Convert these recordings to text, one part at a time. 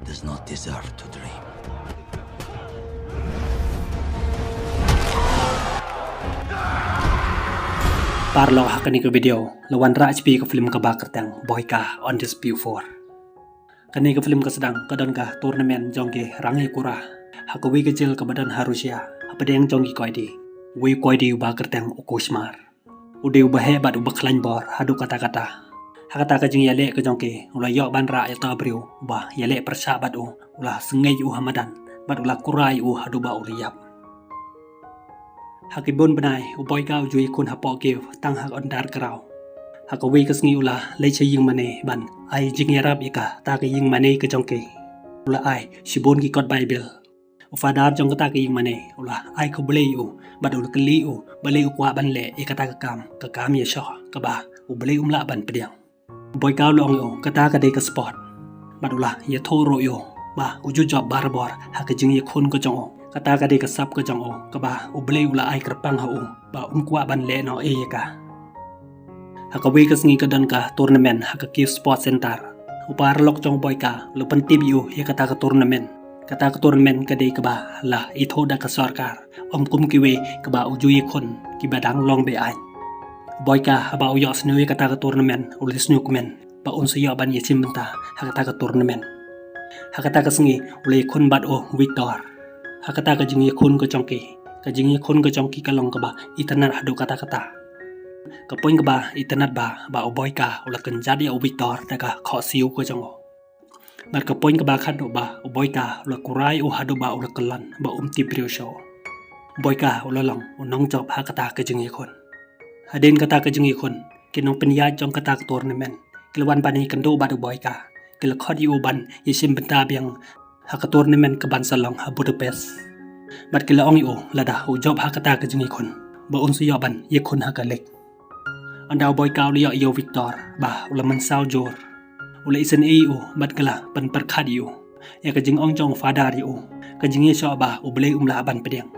does not deserve to dream. Parlo hakani ke video lawan HP ke film ke bakar tang Boyka on Dispute 4. Kani ke film ke sedang kadon ka turnamen jongki rangi kura hakawi kecil ke badan Harusia apa yang jongki koidi wi koidi bakar tang ukushmar ude ubahebat ubaklan bor hadu kata-kata hakata ka jing yale ke jongki ula yok ban ra ya tabriu ba yale persahabat ula sengai hamadan bad ula kurai hadu ba uliyap Hakibun benai uboy kau jui kun hapok kiu tang hak ondar kerau. Hakawi kesngi ulah leche ying mane ban ai jing yarab ika ta ke ying mane ke jongke. Ulah ai shibun ki kot Bible. Ufadar jong ta ke ying mane ulah ai ko beli bad ul keli beli kwa ban le ika ta ke kam ye sho ke ba beli umla ban pediang. Uboy kau long kata ke de ke sport. Bad ulah ye thoro ba uju job barbor hak jing ye kun ko jong kata ka di kasap ke jong ke ba ublei ula ai kerpang ba kwa ban le no ka hakawi kesngi ke dan ka turnamen hakaki sport center upar lok jong boy ka lu pentib ya kata ke turnamen ke di ke ba la itho da ka sarkar kum kiwe ke ba uju kon ki badang long be ai boy ka ba uyo snu kata ke turnamen ulis nu kumen ba siyo ban ye chimbenta hakata ke turnamen hakata kesngi ule kun bad Victor hakata ka jingi kun ko chongki ka long ka ba itanar hadu kata-kata ka poin ka ba itanar ba oboy ka ula kan jadi Victor daga kho siu ko jongo bar ka poin ka ba khadu ba oboy ka ula kurai hadu ba ula kalan ba ti brio show boy ka ula long unong job hakata ka jingi kun hadin kata ka jingi kun kinong penya jong kata ka tournament kilwan bani kando ba boy ka kil khodi ban yisim benta biang haka tournament ke Bansalong ha Budapest. Bat kila ong lada job hakata ke jengi kon. Ba siyo ban ye kon haka lek. Anda boy kau liyo Victor ba ula mansau jor. Ula isen bat kala pan perkhad ya ke jeng ong jong fadar ke jengi syo ba ubele umla ban pedeng.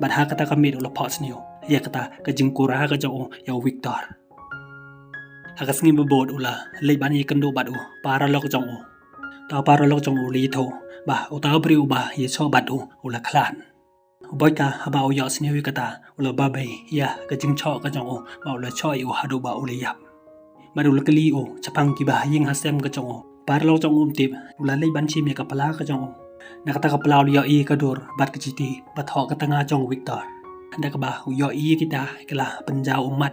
Bat hakata kamit ula pots ya kata ke jeng kura ke jong Victor. Haka sengi bebod ula leban ye kendo bat para lok jong tao para lok jong uli tho ba utao briu ba ye so bat ula klan boy ka ba yo sni kata ula babe ya ka jing cho ka jong ba ula choi hadu ba uli yap ba ula kali chapang ki ba ying hasem ka jong par lok jong tip ula lei ban chi me ka pala ka jong na kata ka pala yo ka dor bat ka chiti ba tho ka tanga jong Victor anda ka ba yo kita kala penjau umat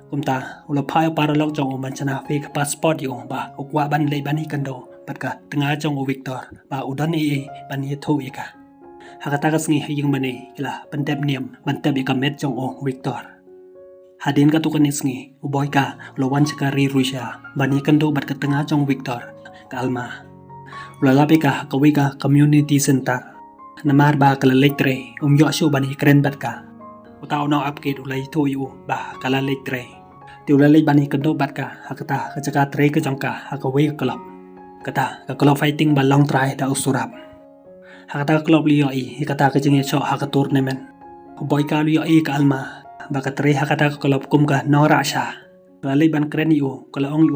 kumta ula phai para lok jong man chana fake passport ba ukwa ban lei ban ikando bat ka tengah jong Victor ba udan ban ye tho ka hakata ka sngi haying mane kila pandep niam bantep ka met jong Victor hadin ka tukan sngi uboy ka lawan sekari Rusia ban ye kando bat ka tengah jong Victor ka alma ulalapi ka kawi ka community center namar ba kala letre yo shu ban ye kren bat ka utao no upgrade ulai tho ba kala letre ti ulalai ban ye kando bat ka hakata ka jaka tre ka jong ka hakawi ka klop kata ka club fighting ba long try da usurap hakata club liyo kata ka jingi so haka tournament boy ka liyo ka alma ba ka tre hakata ka club kum ka nora sha lalai ban kren kala ong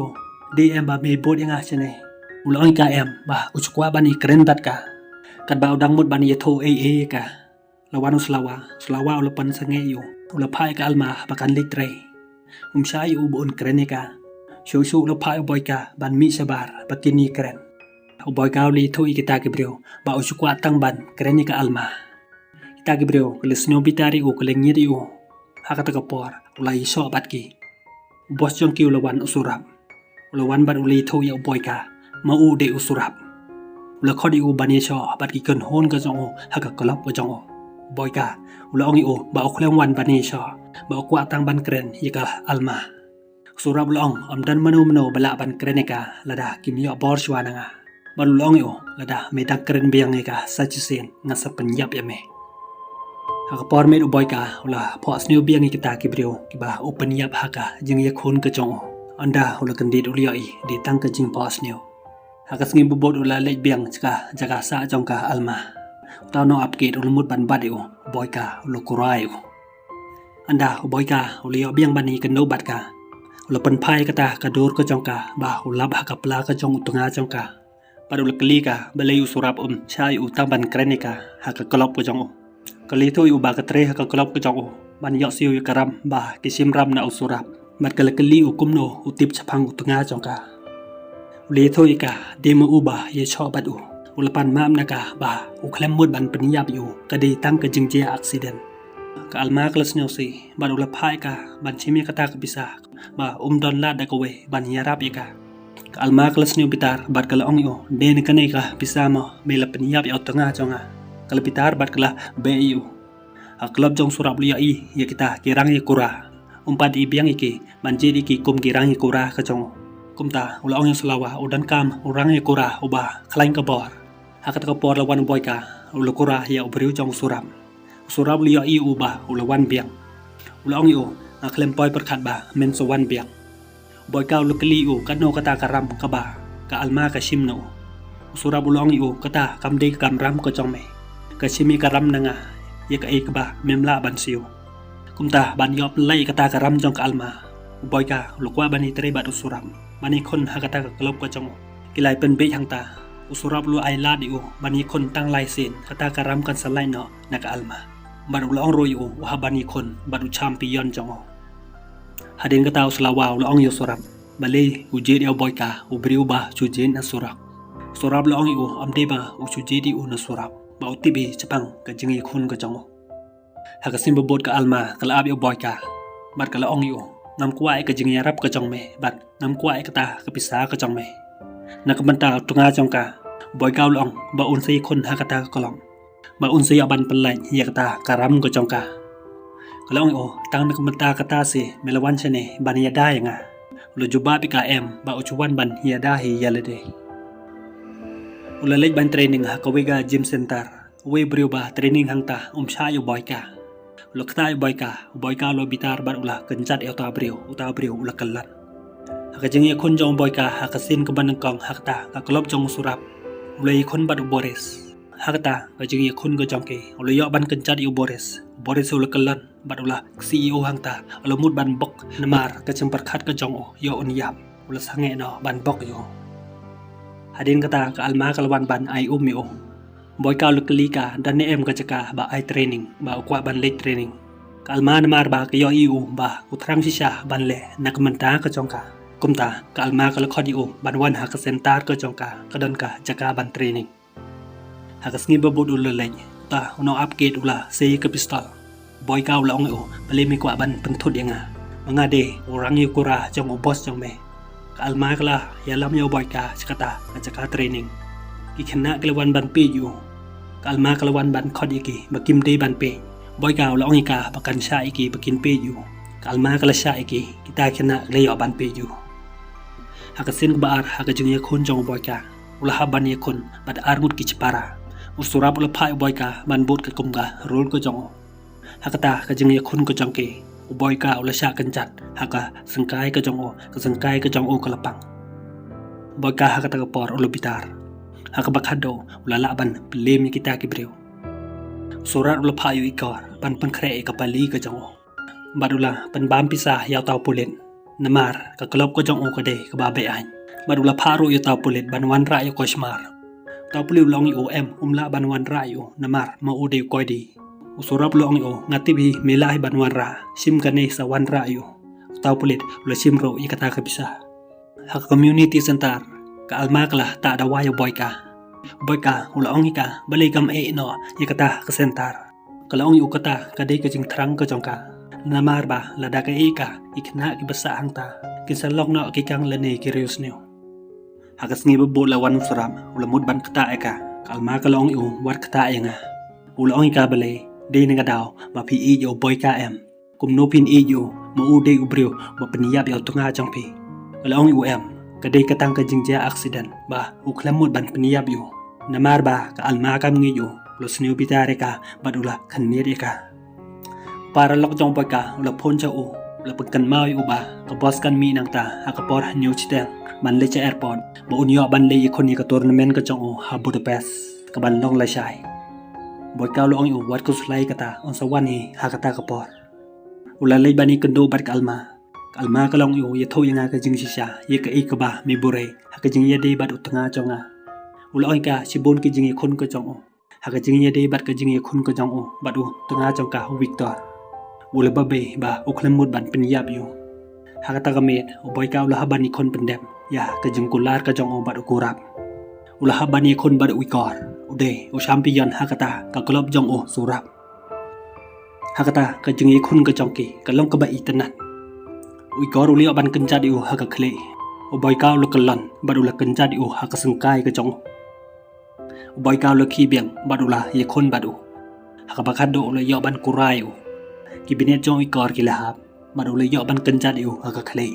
DM ba me bod yang asene ulong ka ba uchukwa ban kren bat ka kat ba udang mut ban ye tho ka lawan slawa ulapan sange ula phai ka alma ba kan litre shay bon kren ka Shu lo pa boy ka ban mi sabar patini keren. Boy ka li tho kita gibreo ba usukwa tang ban keren ka alma. Kita gibreo kele snow bitari kele ngiri hakata ka por ulai so bat ki. Bos jong ki ulawan usurap. Ulawan ban uli tho ya boy ka ma de usurap. Ula khodi ban ye so bat ki kan hon ka jong haka kolap ka jong. Boy ka ula ongi ba ukhlem wan ban ye so ba ukwa tang ban keren ka alma. Surab long dan mano bala ban kreneka lada kimyo bor shwana nga balulong lada medang kren biang ka sachusen nga sa penyap ya me haka por me boy ka ula pos new biang kita kibrio kiba open yap haka jing ye khon ka chong anda ula kendit ulia di tang ka jing pos new haka sngi bobot ula le biang chka jaga sa jong ka alma tao no upgrade ula mut ban bad boy ka ula kurai anda boy ka ula biang bani kendo bat ka Ulapan pai kata kadur ke jongka bah ulab hakapla ke jong utunga jongka pada ulah kelika balai usurap syai utang ban krenika hak kelop ke jong kali tu uba katre hak kelop ke jong ban yok siu karam ba kisim ram na usurap mat kali ukumno utip chapang utunga jongka uli tu ika demo uba ye chobat ulapan mam naka ba uklem mud ban penyap kadi tang ke jingje aksiden ka alma kelas nyosi ban ulapai ka ban chimi kata ke bisa ba don la da kowe ban yarap ika ka alma kelas nyo bitar bat kala ong den kane ka bisa mo mela penyap tengah jonga kala bitar bat kala be aklab jong surap liya ya kita kirang ye kura umpat ibiang iki banjir iki kum kirang ye kura ka jong kumta ula ong selawa udan kam urang ye kura uba klain ka bor hakat ka por lawan boy ka ula kura ya ubriu jong surap liya uba ula wan biang ula ong aklem poy perkat ba men so wan biang boy ka ula kali kano kata karam ka ba ka alma ka shimno surap ula ong kata kamde kamram ka jong me ka shimi karam nanga ya ka ba memla ban siu kumta ban yop lai kata karam jong ka alma boy ka lukwa bani tre bat usuram bani kon hakata ka klop ka jong kilai pen be hang ta usurap lu ai la bani kon tang lai sen kata karam kan salai no na ka alma bar ulong ro wa bani kon badu champion jong hadin kata usulawa ulong usuram balai uje dia boy ka ubriu ba chujen asurak surap ulong amde ba uchuje na surap ba utibi chapang ka jingi khun ka jong hakasim bobot ka alma kala abi boy ka bat kala ong nam kuai ka jingi rap ka jong me bat nam kuai kata ka pisa ka jong me nak banta tunga jong ka boy ka long ba unsi khun hakata ka long ba unsi aban pelai ya kata karam ka jong ka kala ong tang nak banta kata se melawan chene ban ya da nga lo juba bi ka ba uchuan ban ya da hi yalade ulalej ban training hakawiga gym center we briuba training hangta sha boy ka lokta boy ka lo bitar bar ula kencat uta briu ula kallan hakajing khun jong boy ka hakasin ka banangkong hakta ka klop jong surap ulai khun bat boris hakta kajing khun go jong ke ulai yo ban kencat boris ula kallan bat ula CEO hangta ula mut ban bok namar ka chempar khat ka jong yo unyap ula sange no ban bok yo hadin kata ka alma kalwan ban ai boy ka lukli ka dan em ka jaka ba ai training ba ukwa ban late training ka alma namar ba ka yo ba utrang sisha ban le nak manta ka jongka kumta ka alma ka lakhodi ban wan ha ka sentar ka jongka ka don ka jaka ban training hakas ngi babud ululay ta uno upgrade ula sei ka pistol boy ka ula ong bali mi kwa ban penthut yanga mga de orang yu kura jong boss jong me ka alma kala yalam yo boy ka chakata jaka training ki khna kalawan ban pe yu ka alma kalawan ban khod iki bakim de ban pe boy ka ula ong ka bakan sha iki bakin pe yu ka alma kala sha iki kita khna le yo ban pe yu hakasin baar hakajung ye khun jong boy ka ula haban ye khun bad armut ki chpara usurap ula phai boy ka ban bot ka kumga rol ko jong hakata kajung ye khun ko jong ke boy ka ula sha kanjat haka sengkai ka jong kalapang boy ka hakata ka por ula bitar haka bakhado ula laban pelem kita ki breu surat ula phayu ikor ban pankre ka pali ka jong badula pan bam pisah yaw taw pulen namar ka klop ko jong ka de ka babe an badula pharu yaw taw pulen ban wan ra yo koshmar taw puliu long yo la ban wan ra yo namar ma ude ko di usurap long yo ngati bi melai ban wan ra sim kane sa wan ra yo taw pulet ula sim ro ikata ka bisa hak community center ka alma kala ta da wayo boy ka ula ong ka balai gam no ikata ka center kala ong kata ka de ka jing thrang ka jong ka namar ba lada ka ikna ki basa hangta kinsalok no ki kang lane ki reus neo hakas ngi bo lawan suram ula mud ban kata ka kalma ka long wat kata nga ula ong ka balai de nga daw ba pi yo boy ka kum no pin yo mo ude ubrio ba paniya bi tunga jang pi ula ong kade katang ka jingja accident ba uklam mud ban paniya yo namar ba ka alma kam ngi yo los neo bitare ka badula khanne ka para lok jong boy ka ula phon cha ula pagkan mawi ba ka boss kan mi nang ta hakapor new chiteng man le cha airport ba unyo ban le ikoni ka tournament ka jong ha Budapest ka ban long la shai boy ka lo ong wat ko sulai kata on sa wani hakata ka por ula le bani kendo bar kalma ka long ye tho yanga ka jing shisha ye ka ba mi bure ha ka jing ye de bat utanga jonga ula oi ka sibon ki jingi khun ko jong o haka jingi de bat ka jingi khun ko jong o badu tanga jong ka Victor ula babe ba uklam mut ban pen yap yu haka ta ka met o boy ka ula haban ni khun pen dem ya ka jing kular ka jong o badu kurap ula haban ni khun badu wikor ude o champion haka ta ka klub jong o surap haka ta ka jingi khun ka jong ki ka long ka ba itanan wikor uli ban kenja di u haka kle o boy ka ula kalan badu la kenja di u haka sengkai ka jong boy ka ula ki biang badu la ye khun badu haka bakat do ula yo ban kurai u kibinet jong wikor ki lahap badu la yo ban kenja di u haka kle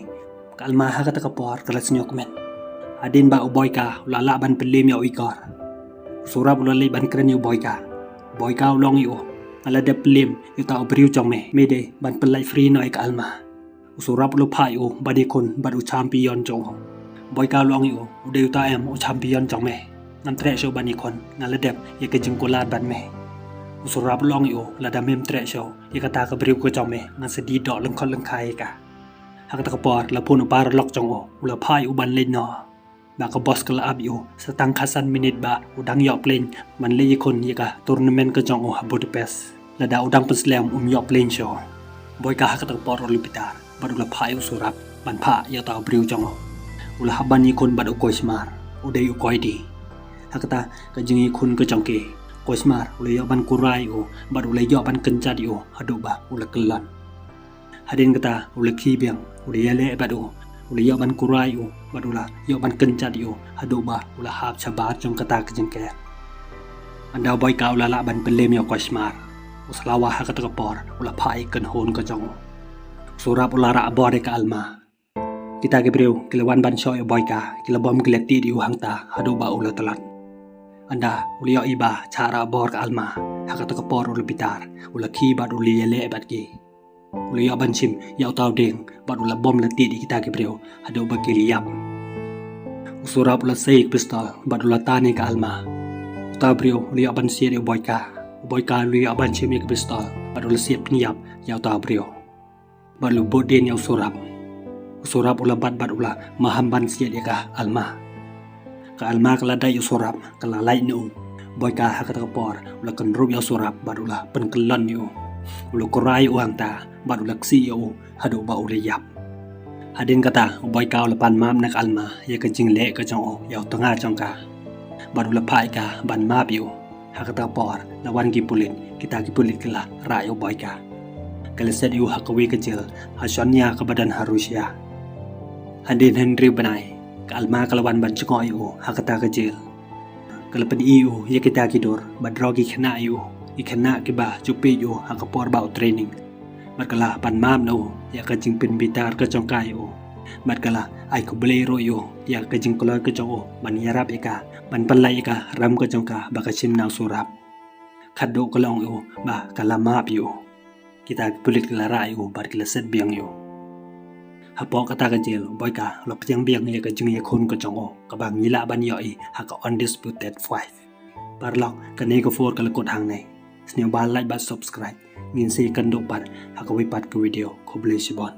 kalma haka ta ka por kala senyok men adin ba o boy ka ula la ban pelim ya wikor surap ula le ban kren yu boy ka ulong yu ala de pelim yu ta obriu jong me de ban pelai free noi ka alma surap ula phai u badi kun badu champion jong boy ka ulong yu de yu ta em o champion jong me nam tre show bani kon ngala dep ye ke jing kolat ban me surap ulong yu la da mem tre show ye ka ta ka briu ko jong me ngan se di do leng kon leng khai ka hak ta ka por la pun par lok jong o ula phai u ban le no ba ka boss kala ab yu setang khasan minute ba udang yo plane man le ye kon ye ka tournament ka jong o Budapest la da udang pen slam yo plane show boy ka hak ta ka por olipitar badu la phai u surap ban pha ya ta briu jong o ula haban ni kon badu ko smar u de yu koi di hakata ka jingi khun ka jong ke ko smar ula yo ban kurai u badu la yo ban kenja di u hadu ba ula kelan hadin kata ula ki biang ula yale badu ula yo ban kurai u badu la yo ban kenja di u hadu ba ula hap chabar jong kata ka jing ke anda boy ka ula la ban pelem yo ko smar usalawa hakata ka por ula phai kan hon ka jong surap ulara abore ka alma kita ke breu kilawan ban shoy boy ka kilabom kilati di uhangta hadu ba ula talat anda ulio iba cara abor ka alma hakata ka por ula bitar ula ki bad uli yele bat ki ulio ban chim yaw taw ding bad ula bom lati di kita ke breu hadu ba kiliyap surap ula seik pistol bad ula tani ka alma ta breu ulio ban siere boy ka ulio ban chim ke pistol bad ula siap niyap yaw taw breu balu bodin yaw surap ula bat ula mahamban siya dia ka alma kala day surap kala lay nu boy ka hakata ka por ula kanrup yaw surap bat ula penkelan yu ula kurai uang ta bat ula ksi yu hadu ba ula yap hadin kata boy ka ula pan mam nak alma ya ka jing le ka jong o yaw tanga jong ka bat ula pai ka ban map yu hakata por lawan ki pulit kita ki pulit kala rayo boy ka kala set yu hakawi kecil hasonya ke badan harusya hadin Henry banai ka alma kalawan ban cengoi yu hakata kecil kala pen yu ya kita kidur badrogi khana yu ikhana ki ba chupi yu hakapor ba training matkala pan mam no ya ka jing pin bitar ka jongkai yu matkala ai ko blero yu ya ka jing kolor ka jong ban yarap eka ban panlai eka ram ka jongka ba ka chim naw surap khaddo kolong yu ba kala map yu kita kulit kelara yu bar kila set biang yu hapo kata kecil boy ka lop yang biang ya ka jing ya khun ka jong o ka bang yila ban yo i ha ka undisputed 5 par lok ka ne ko for ka la kod hang nei snew ba like ba subscribe ngin se kan do par ha ka wi pat ka video ko ble shibon